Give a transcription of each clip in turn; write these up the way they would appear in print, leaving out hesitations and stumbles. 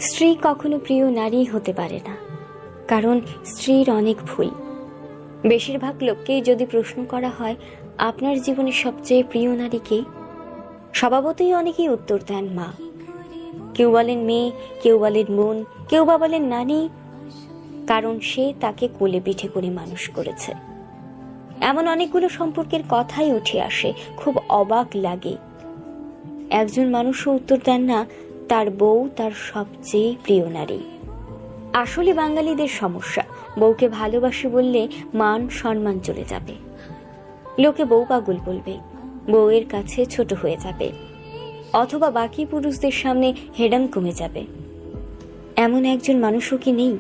স্ত্রী কখনো প্রিয় নারী হতে পারে না, কারণ স্ত্রীর অনেক ভুল। বেশিরভাগ লোককেই যদি প্রশ্ন করা হয় আপনার জীবনের সবচেয়ে প্রিয় নারী কে, স্বভাবতই অনেকেই উত্তর দেন মা। কেউ বলেন মেয়ে, কেউ বলেন বোন, কেউ বা বলেন নানি, কারণ সে তাকে কোলে পিঠে করে মানুষ করেছে। এমন অনেকগুলো সম্পর্কের কথাই উঠে আসে, খুব অবাক লাগে। একজন মানুষও উত্তর দেন না তার বউ তার সবচেয়ে প্রিয় নারী। আসলে বাঙালিদের সমস্যা, বউকে ভালোবাসি বললে মান সম্মান চলে যাবে, লোকে বউ পাগল বলবে, বউয়ের কাছে ছোট হয়ে যাবে, অথবা বাকি পুরুষদের সামনে হেডাম কমে যাবে। এমন একজন মানুষও কি নেই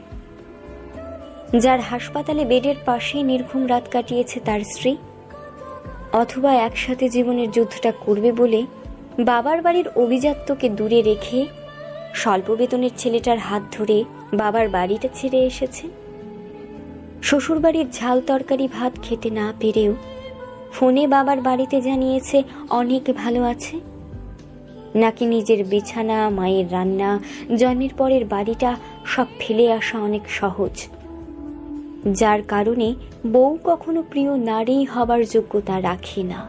যার হাসপাতালে বেডের পাশে নির্ঘুম রাত কাটিয়েছে তার স্ত্রী, অথবা একসাথে জীবনের যুদ্ধটা করবে বলে বাবার বাড়ির অভিজাত্যকে দূরে রেখে স্বল্প বেতনের ছেলেটার হাত ধরে বাবার বাড়িটা ছেড়ে এসেছে। শ্বশুর বাড়ির ঝাল তরকারি ভাত খেতে না পেরেও ফোনে বাবার বাড়িতে জানিয়েছে অনেক ভালো আছে। নাকি নিজের বিছানা, মায়ের রান্না, জন্মের পরের বাড়িটা সব ফেলে আসা অনেক সহজ, যার কারণে বউ কখনো প্রিয় নারী হবার যোগ্যতা রাখে না।